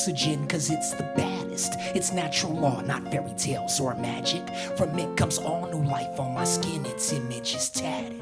oxygen, cause it's the baddest. It's natural law, not fairy tales or magic. From it comes all new life on my skin, its image is tatted.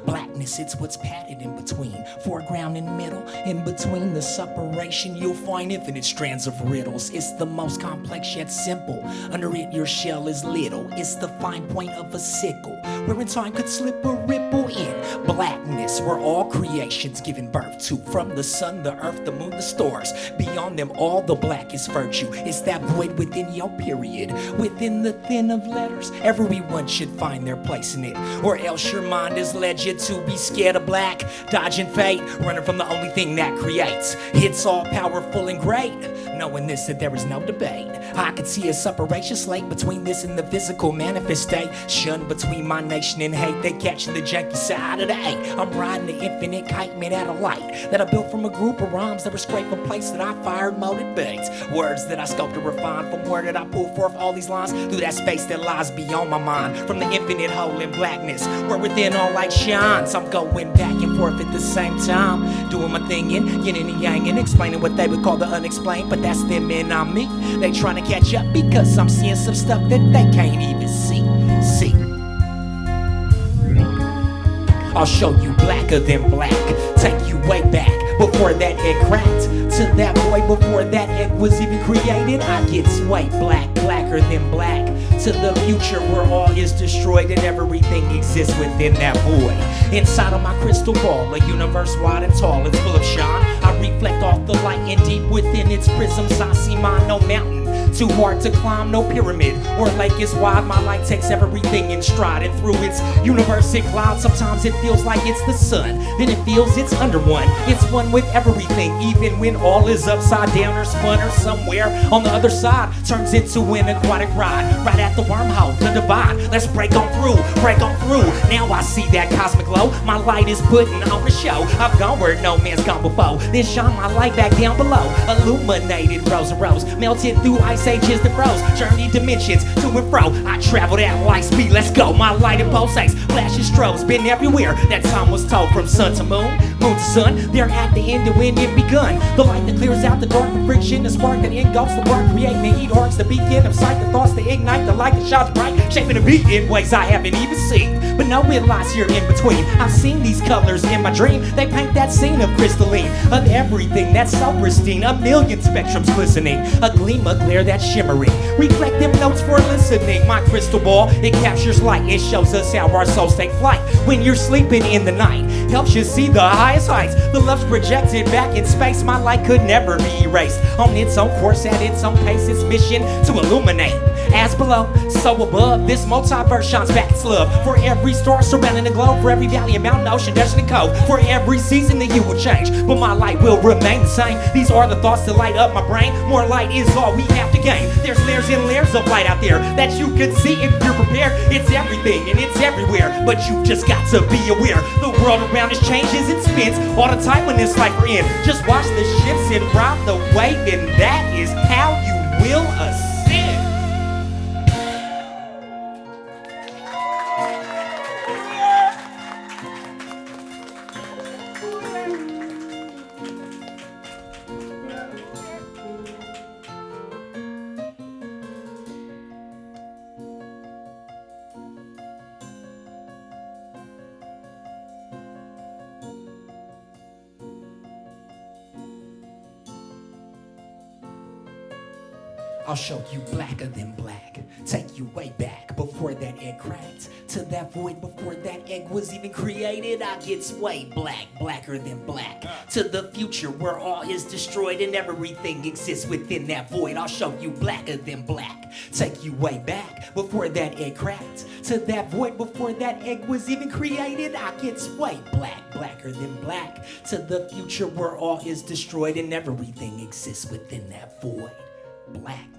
Blackness, it's what's padded in between. Foreground and middle, in between the separation, you'll find infinite strands of riddles. It's the most complex yet simple. Under it, your shell is little. It's the fine point of a sickle, where in time could slip a ripple in. Blackness, where all creation's given birth to. From the sun, the earth, the moon, the stars. Beyond them, all the black is virtue. It's that void within your period. Within the thin of letters, everyone should find their place in it. Or else your mind has led you to be scared of black, dodging fate, running from the only thing that creates. It's all powerful and great, knowing this, that there is no debate. I could see a separation slate between this and the physical manifestation. Between my nation and hate, they catching the janky side of the eight. I'm riding the infinite kite made out of light that I built from a group of rhymes that were scraped from place that I fired molded baits. Words that I sculpted, refined from where did I pull forth all these lines through that space that lies beyond my mind. From the infinite hole in blackness, where within all light shines. I'm going back and forth at the same time, doing my thing in yin and yang and explaining what they would call the unexplained. But that's them and I'm me. They trying to catch up because I'm seeing some stuff that they can't even see. I'll show you blacker than black, take you way back before that egg cracked, to that void before that egg was even created. I get way black, blacker than black, to the future where all is destroyed and everything exists within that void. Inside of my crystal ball, a universe wide and tall, it's full of shine. I reflect off the light and deep within its prisms I see mine. No mountain too hard to climb, no pyramid or lake is wide. My light takes everything in stride, and through its universe it glides. Sometimes it feels like it's the sun, then it feels it's under one. It's one with everything, even when all is upside down or spun or somewhere on the other side turns into an aquatic ride. Right at the wormhole, the divide. Let's break on through, break on through. Now I see that cosmic glow. My light is putting on a show. I've gone where no man's gone before, then shine my light back down below. Illuminated rows and rows, melted through ice ages that froze, journey dimensions to and fro. I traveled at light speed, let's go. My light and pulsates, flashes, strobes, been everywhere. That time was told from sun to moon, moon to sun. They're at the end of when it begun. The light that clears out the dark from friction, the spark that engulfs the work, creating the heat arcs, the beacon of sight, the thoughts that ignite, the light that shines bright, shaping the beat in ways I haven't even seen. But no, it lies here in between. I've seen these colors in my dream. They paint that scene of crystalline, of everything that's so pristine. A million spectrums glistening, a gleam, a glare that's shimmering. Reflect them notes for listening. My crystal ball, it captures light. It shows us how our souls take flight. When you're sleeping in the night, helps you see the highest heights. The love's projected back in space. My light could never be erased. On its own course, at its own pace, its mission to illuminate. As below, so above, this multiverse shines back its love. For every star surrounding the globe, for every valley and mountain, ocean, desert and cove, for every season that you will change, but my light will remain the same. These are the thoughts that light up my brain. More light is all we have to gain. There's layers and layers of light out there that you can see if you're prepared. It's everything and it's everywhere, but you've just got to be aware. The world around us changes and spins all the time when this life we're in. Just watch the ships and ride the wave, and that is how you will ascend. I'll show you blacker than black, take you way back before that egg cracked, to that void before that egg was even created. I get way black, blacker than black, to the future where all is destroyed and everything exists within that void. I'll show you blacker than black, take you way back before that egg cracked, to that void before that egg was even created. I get way black, blacker than black, to the future where all is destroyed and everything exists within that void. Blackness.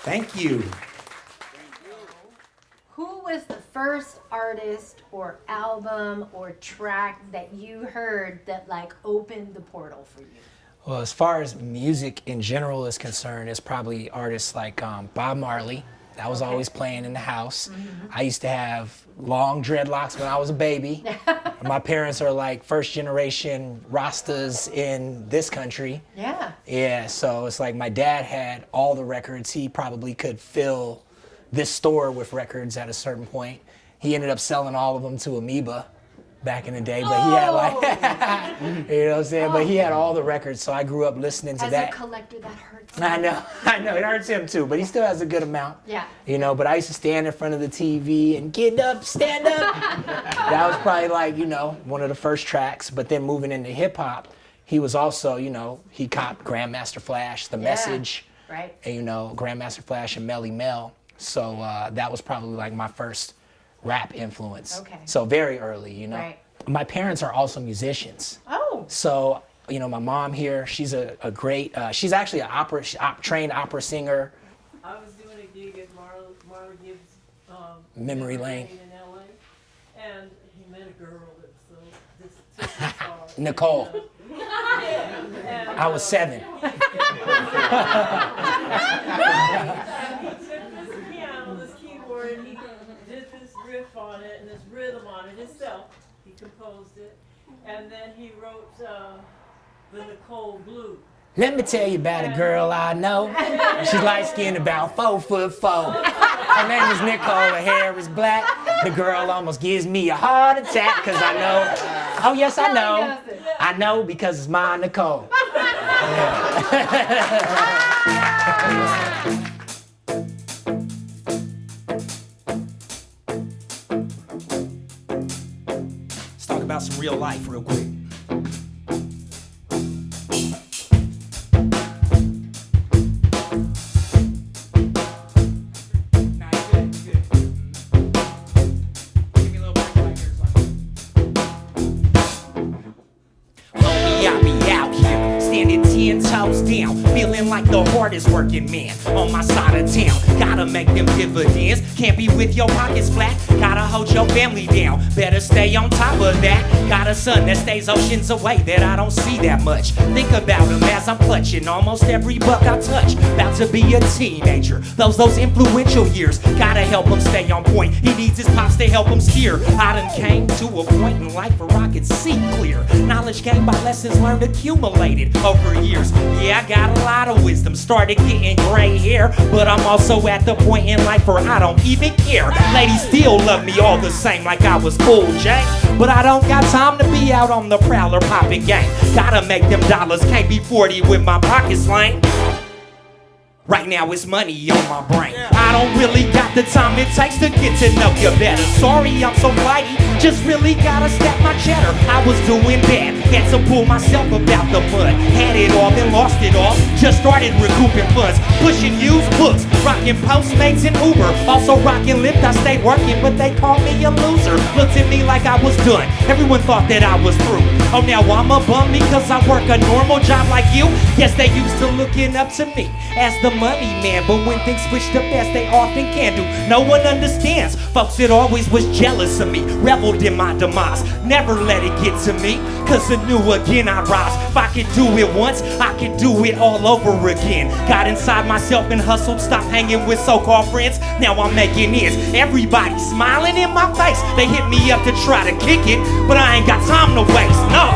Thank you. Who was the first artist or album or track that you heard that like opened the portal for you? Well, as far as music in general is concerned, it's probably artists like Bob Marley. That was always playing in the house. I used to have long dreadlocks when I was a baby. My parents are like first generation Rastas in this country. Yeah. Yeah, so it's like my dad had all the records. He probably could fill this store with records at a certain point. He ended up selling all of them to Amoeba back in the day, but he had like, you know what I'm saying? But he had all the records, so I grew up listening to that. As a collector, that hurts. I know, it hurts him too, but he still has a good amount. Yeah. You know, but I used to stand in front of the TV and get up, stand up. That was probably like, you know, one of the first tracks, but then moving into hip hop, he was also, you know, he copped Grandmaster Flash, The Message, right. And, you know, Grandmaster Flash and Melly Mel. So that was probably like my first rap influence. Okay. So very early, you know. Right. My parents are also musicians. Oh. So, you know, my mom here, she's a great, she's actually a trained opera singer. I was doing a gig at Marla Gibbs' Memory Lane. in LA, and he met a girl that this far. Nicole. And, I was 7. and he took this piano, this keyboard, and he did this riff on it and this rhythm on it himself. He composed it, and then he wrote the Nicole Blue. Let me tell you about a girl I know. She's light-skinned, about 4'4". Her name is Nicole, her hair is black. The girl almost gives me a heart attack, because I know. Oh yes, I know. I know because it's my Nicole. Let's talk about some real life real quick. Down, feeling like the hardest working man on my side of town. Gotta make them dividends, can't be with your pockets flat. Gotta hold your family down, better stay on top of that. Got a son that stays oceans away that I don't see that much. Think about him as I'm clutching almost every buck I touch. About to be a teenager, those influential years. Gotta help him stay on point, he needs his pops to help him steer. I done came to a point in life where I could see clear. Knowledge gained by lessons learned accumulated over years. Yeah, I got a lot of wisdom, started getting gray hair, but I'm also at the point in life where I don't even care. Ladies still love me all the same like I was Cool James, but I don't got time to be out on the prowler popping game. Gotta make them dollars, can't be 40 with my pockets lame. Right now it's money on my brain. I don't really got the time it takes to get to know you better. Sorry I'm so flighty, just really gotta stack my cheddar. I was doing bad, had to pull myself about the mud. Had it all, then lost it all, just started recouping funds. Pushing used books, rocking Postmates and Uber. Also rocking Lyft, I stayed working, but they called me a loser. Looked at me like I was done, everyone thought that I was through. Oh now I'm a bum because I work a normal job like you. Yes, they used to looking up to me as the money man, but when things switch to best, they often can do. No one understands. Folks that always was jealous of me, reveled in my demise. Never let it get to me, cause anew again I rise. If I could do it once, I could do it all over again. Got inside myself and hustled, stopped hanging with so-called friends. Now I'm making ends. Everybody smiling in my face. They hit me up to try to kick it, but I ain't got time to waste, no.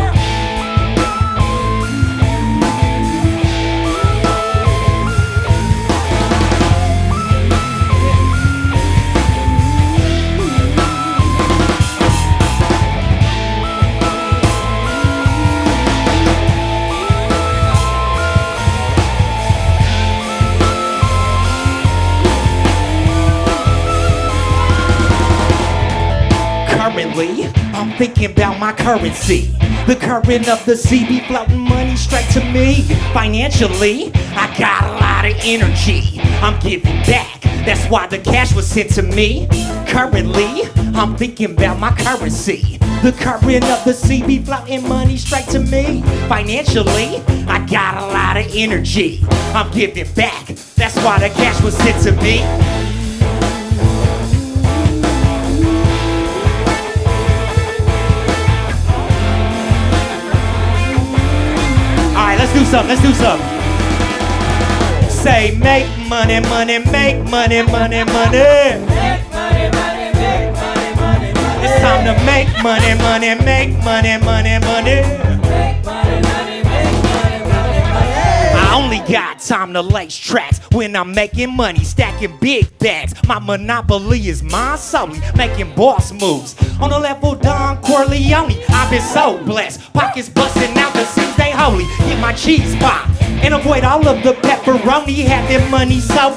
Currently, I'm thinking about my currency. The current of the sea be floating money straight to me. Financially, I got a lot of energy. I'm giving back, that's why the cash was sent to me. Currently, I'm thinking about my currency. The current of the sea be floating money straight to me. Financially, I got a lot of energy. I'm giving back, That's why the cash was sent to me. Alright, let's do something, Say make money, money, make money, money, money. Make money, money, make money, money, money. It's time to make money, money, make money, money, money. Make money, money, make money, money, money. I only got time to lace tracks when I'm making money, stacking big bags. My monopoly is mine solely, making boss moves. On the level Don Corleone, I've been so blessed. Pockets busting out, the seams they holy. Get my cheese pop and avoid all of the pepperoni. Having money so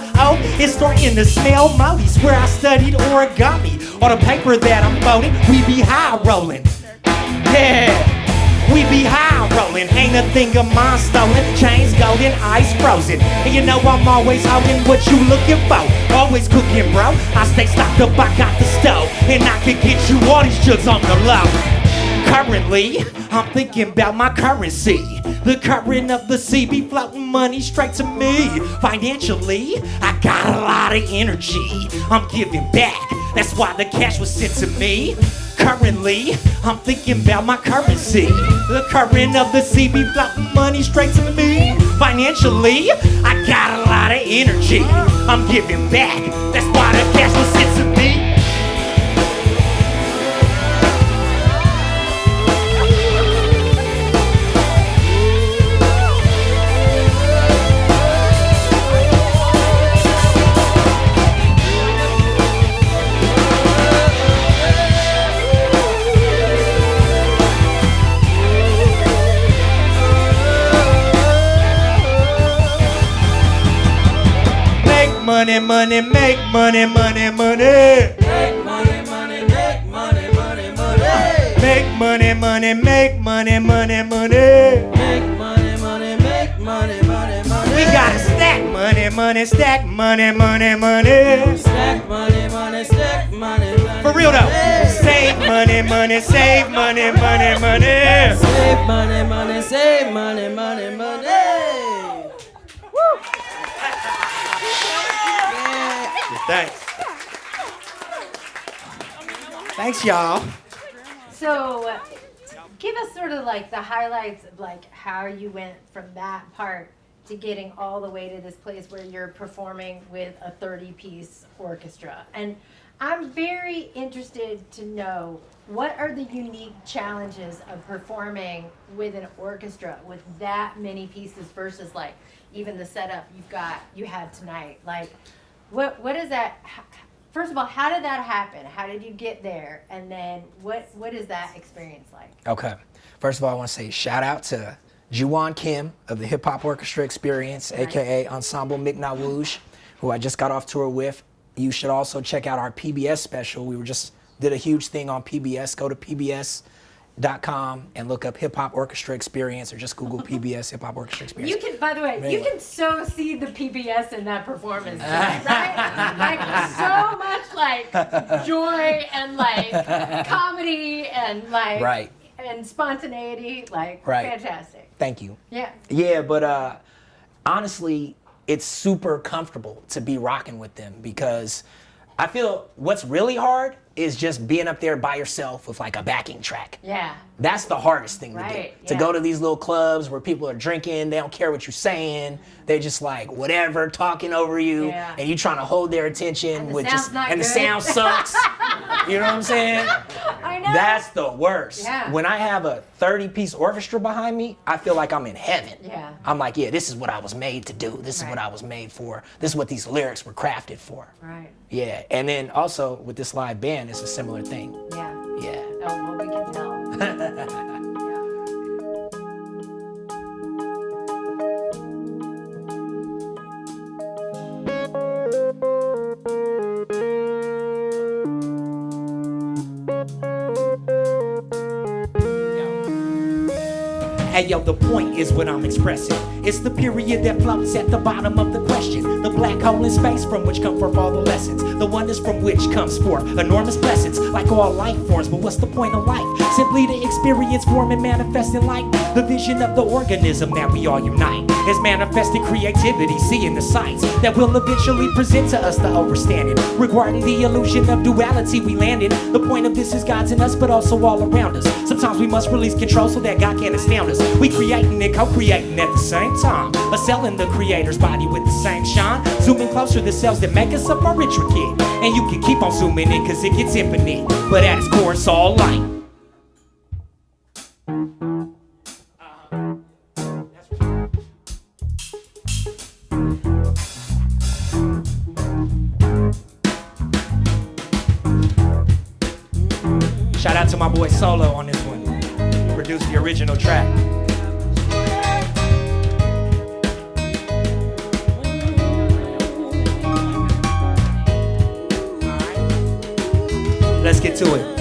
it's starting to smell molly. Swear I studied origami. On the paper that I'm folding, we be high rolling. Yeah. We be high rolling, ain't a thing of mine stolen. Chains golden, ice frozen. And you know I'm always holding what you looking for. Always cooking, bro. I stay stocked up, I got the stove. And I can get you all these jugs on the low. Currently, I'm thinking about my currency. The current of the sea be floating money straight to me. Financially, I got a lot of energy. I'm giving back, that's why the cash was sent to me. Currently, I'm thinking about my currency. The current of the sea be floating money straight to me. Financially, I got a lot of energy. I'm giving back, that's why the cash was sent to me. Money, money, make money, money, money. Make money, money, make money, money, money. Make money, money, make money, money, money. Make money, money, make money, money, money. We gotta stack money, money, stack money, money, money. Stack money, money, stack money, money. For real though, save money, money, save money, money, money. Save money, money, save money, money, money. Woo! Thanks. Thanks, y'all. So, give us sort of like the highlights of like how you went from that part to getting all the way to this place where you're performing with a 30-piece orchestra. And I'm very interested to know, what are the unique challenges of performing with an orchestra with that many pieces versus like even the setup you had tonight? Like, what is that? First of all, how did that happen? How did you get there? And then what is that experience like? Okay. First of all, I want to say shout out to Juwan Kim of the Hip-Hop Orchestra Experience, Right. aka Ensemble Mik Nawooj, who I just got off tour with. You should also check out our PBS special. We did a huge thing on PBS. Go to PBS.com and look up Hip-Hop Orchestra Experience, or just Google PBS Hip-Hop Orchestra Experience. You can, by the way, you can so see the PBS in that performance, right? Like so much like joy and like comedy and like Right. and spontaneity, like Right. fantastic. Thank you. Yeah. Yeah, but honestly, it's super comfortable to be rocking with them, because I feel what's really hard is just being up there by yourself with like a backing track. Yeah. That's the hardest thing to do. Right, To yeah. go to these little clubs where people are drinking, they don't care what you're saying, they're just like whatever, talking over you, Yeah. and you trying to hold their attention And the with sound's not and the good. sound sucks. You know what I'm saying? I know. That's the worst. Yeah. When I have a 30-piece orchestra behind me, I feel like I'm in heaven. Yeah. I'm like, yeah, this is what I was made to do. This is what Right. I was made for. This is what these lyrics were crafted for. Right. Yeah. And then also with this live band, it's a similar thing. Yeah. Yeah. Oh, well, we can tell. Hey yo, the point is what I'm expressing. It's the period that floats at the bottom of the question. The black hole in space from which come forth all the lessons. The wonders from which comes forth enormous blessings, like all life forms. But what's the point of life? Simply to experience, form, and manifest in light. The vision of the organism that we all unite is manifested creativity, seeing the sights that will eventually present to us the overstanding. Regarding the illusion of duality we landed. The point of this is God's in us, but also all around us. Sometimes we must release control so that God can't astound us. We creating and co-creating at the same time. A cell in the creator's body with the same shine. Zooming closer, the cells that make us up are intricate. And you can keep on zooming in cause it gets infinite. But at its core it's all light. Shout out to my boy Solo on this one. Produced the original track. Let's get to it.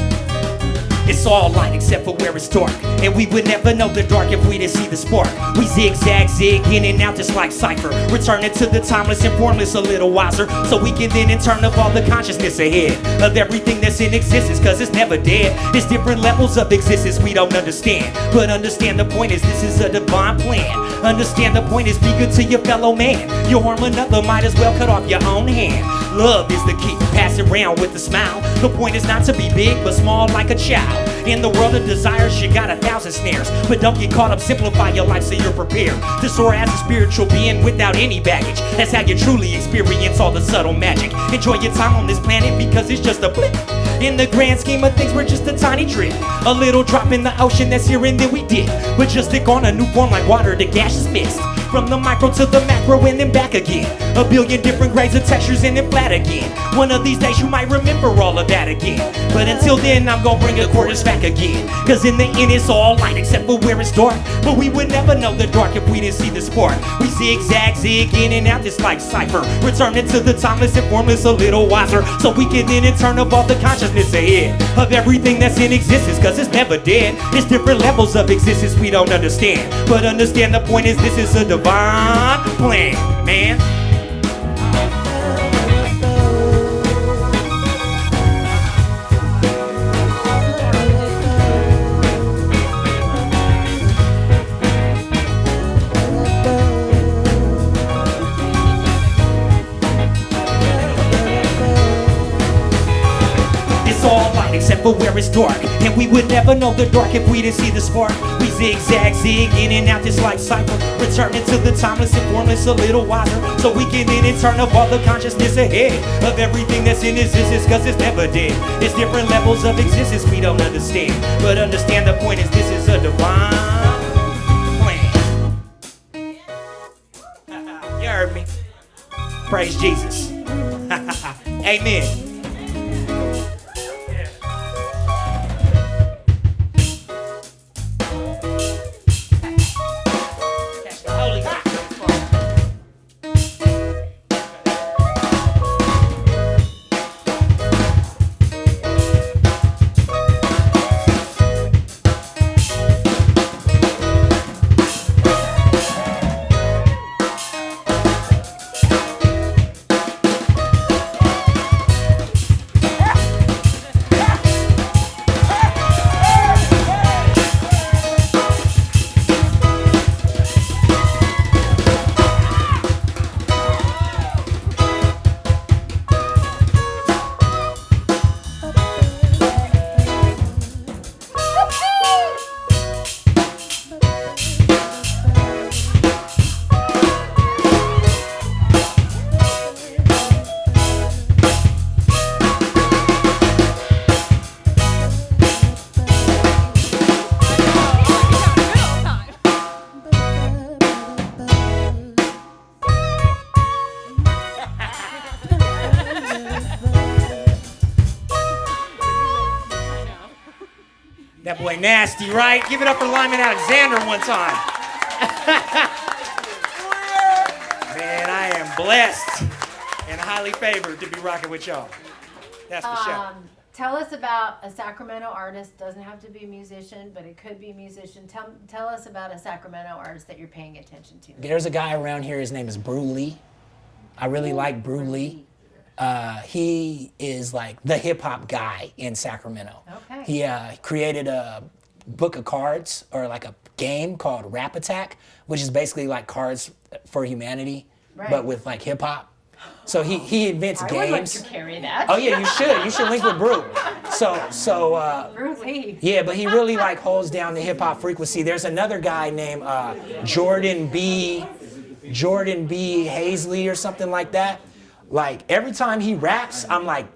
It's all light except for where it's dark. And we would never know the dark if we didn't see the spark. We zigzag, zig in and out just like cipher. Returning to the timeless and formless a little wiser. So we can then in turn of all the consciousness ahead of everything that's in existence, cause it's never dead. It's different levels of existence we don't understand. But understand the point is this is a divine plan. Understand the point is be good to your fellow man. You harm another, might as well cut off your own hand. Love is the key, pass it around with a smile. The point is not to be big but small like a child. In the world of desires you got 1,000 snares. But don't get caught up, simplify your life so you're prepared to soar as a spiritual being without any baggage. That's how you truly experience all the subtle magic. Enjoy your time on this planet because it's just a blip. In the grand scheme of things we're just a tiny drip. A little drop in the ocean that's here and then we dip. But just stick on a new form like water to gaseous mist. From the micro to the macro and then back again. A billion different grades of textures and then flat again. One of these days you might remember all of that again. But until then I'm gonna bring a quarters back again. Cause in the end it's all light except for where it's dark. But we would never know the dark if we didn't see the spark. We zigzag, zig in and out just like cipher. Returning to the timeless and formless a little wiser. So we can then in turn evolve the consciousness ahead of everything that's in existence, cause it's never dead. It's different levels of existence we don't understand. But understand the point is this is a divine plan, man. Except for where it's dark. And we would never know the dark if we didn't see the spark. We zigzag, zig in and out just like cipher. Returning to the timeless and formless a little wiser. So we can then in turn of all the consciousness ahead of everything that's in existence, cause it's never dead. It's different levels of existence we don't understand. But understand the point is this is a divine plan. You heard me. Praise Jesus. Amen. That boy nasty, right? Give it up for Lyman Alexander one time. Man, I am blessed and highly favored to be rocking with y'all. That's for sure. Tell us about a Sacramento artist. Doesn't have to be a musician, but it could be a musician. Tell us about a Sacramento artist that you're paying attention to. There's a guy around here, his name is Brew Lee. I really like Brew Lee. He is like the hip hop guy in Sacramento. Okay. He created a book of cards, or like a game called Rap Attack, which is basically like Cards for Humanity, but with like hip hop. So he invents games. I would like to carry that. Oh yeah, you should. You should link with Brew. Brew Lee. Yeah, but he really like holds down the hip hop frequency. There's another guy named Jordan B. Hazley or something like that. Like every time he raps, I'm like,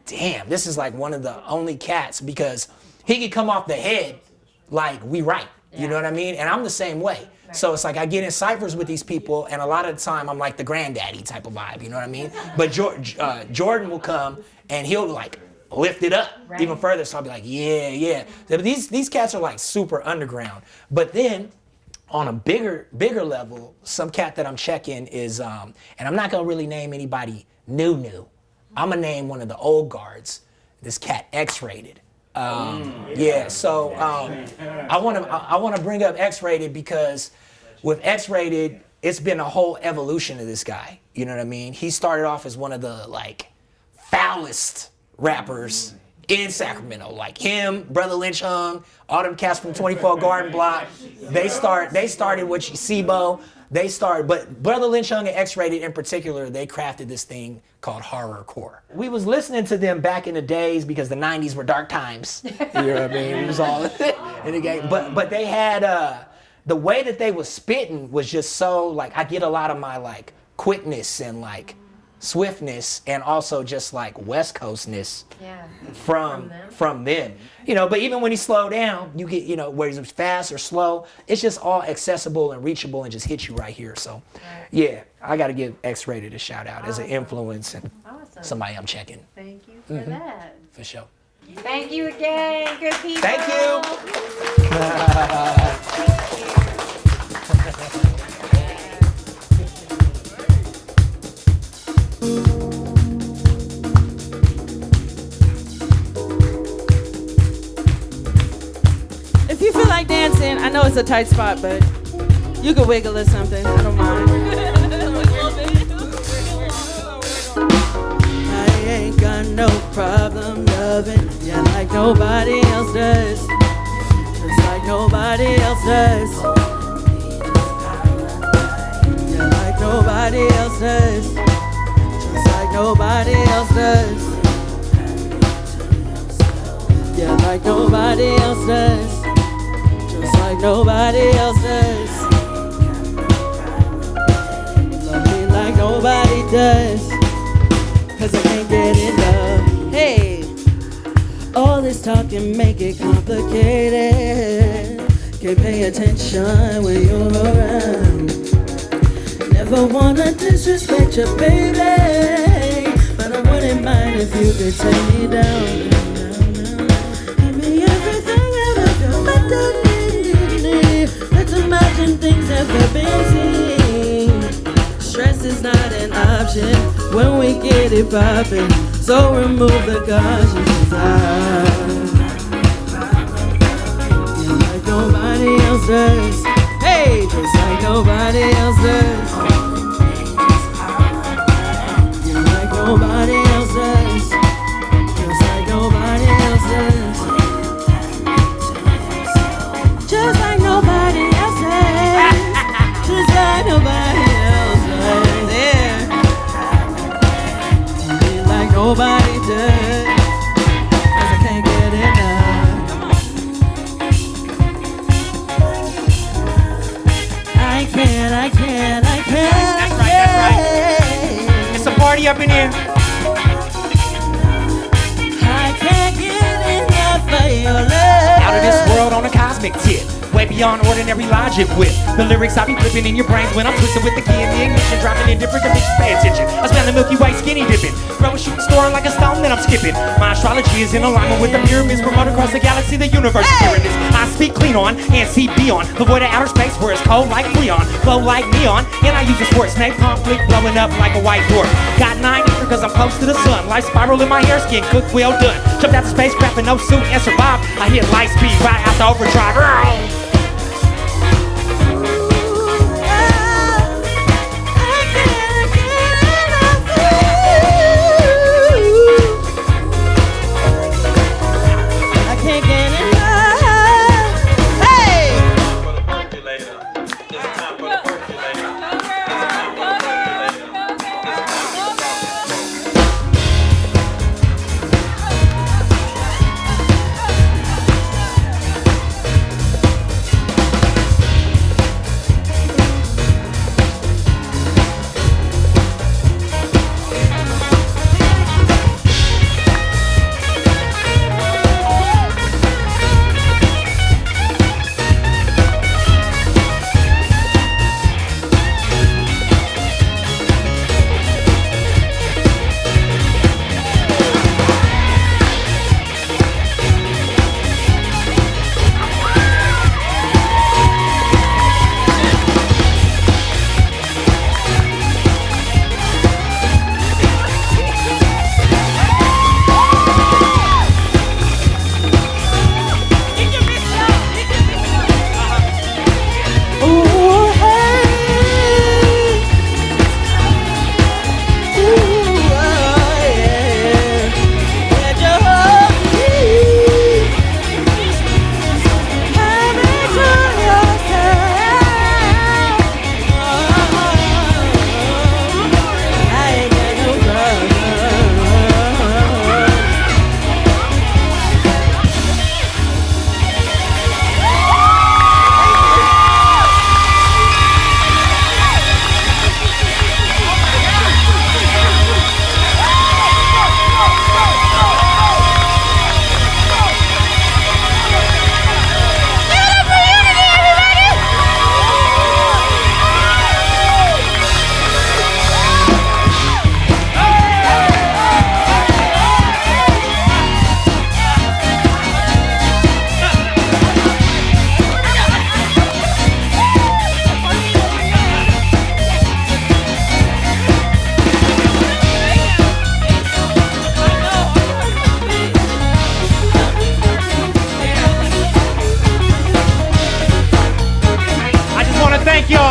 damn, this is like one of the only cats, because he could come off the head like we write. You know what I mean? And I'm the same way. Right. So it's like I get in ciphers with these people, and a lot of the time I'm like the granddaddy type of vibe. You know what I mean? But Jordan will come and he'll like lift it up even further. So I'll be like, yeah. These cats are like super underground. But then on a bigger level, some cat that I'm checking is, and I'm not gonna really name anybody new. I'm gonna name one of the old guards. This cat X-Rated. So I want to bring up X-Rated because with X-Rated, it's been a whole evolution of this guy. You know what I mean? He started off as one of the like foulest rappers in Sacramento, like him, Brother Lynch Hung, all them cats from 24 Garden Block. They started with SIBO. But Brother Lynch Hung and X-Rated in particular, they crafted this thing called horrorcore. We was listening to them back in the days because the 90s were dark times. You know what I mean? It was all in the game. But they had, the way that they was spitting was just so, like, I get a lot of my, like, quickness and, like, swiftness, and also just like West Coastness from them. You know, but even when he slowed down, you get, you know, whether he's fast or slow, it's just all accessible and reachable and just hit you right here. So yeah, I got to give X-Rated a shout out as an influence and somebody I'm checking. Thank you for that. For sure. Thank you again, good people. Thank you. If you feel like dancing, I know it's a tight spot, but you can wiggle or something. I don't mind. I ain't got no problem loving you like nobody else does. Just like nobody else does. Yeah, like nobody else does. Just like nobody else does. Yeah, like nobody else does. Just like nobody else does. Love me like nobody does. Cause I can't get enough. Hey, all this talking make it complicated. Can't pay attention when you're around. Never wanna disrespect you, baby, but I wouldn't mind if you could take me down. Give me everything ever done. Let's imagine things never been seen. Stress is not an option when we get it poppin'. So remove the caution, 'cause yeah, like nobody else does. Hey, just like nobody else does. Yeah, like nobody else does. Just like nobody else does. Just like nobody else does. Just like nobody else does. Yeah. Be like nobody does. 'Cause I can't get enough. I can't. That's right. It's a party up in here. I can't get enough of your love. Out of this world on a cosmic tip. way beyond ordinary logic with the lyrics I be flipping in your brains when I'm twisting with the key in the ignition, dropping in different dimensions. Pay attention. I spend the Milky Way skinny dipping, throw a shooting star like a stone that I'm skipping. My astrology is in alignment with the pyramids promote across the galaxy. The universe is hearing this. I speak clean on and see beyond the void of outer space where it's cold like freon, glow like neon, and I use a sports snake conflict blowing up like a white dwarf. Got 9 acres because I'm close to the sun. Life spiral in my hair, skin cooked well done. Jumped out the spacecraft in no suit and survived. I hit light speed right out the overdrive.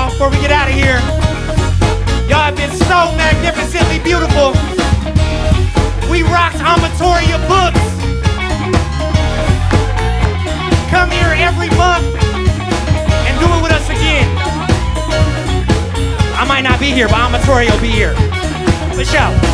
Before we get out of here, y'all have been so magnificently beautiful. We rocked Amatoria Books. Come here every month and do it with us again. I might not be here, but Amatoria will be here. For sure.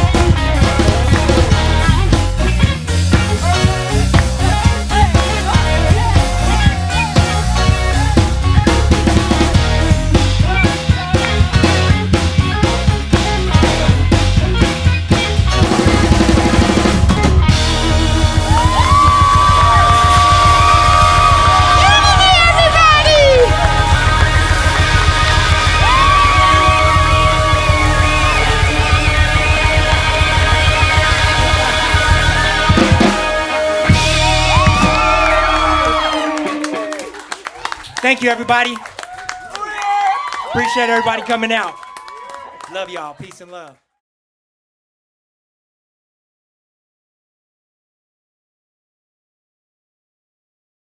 Thank you, everybody. Appreciate everybody coming out. Love y'all. Peace and love.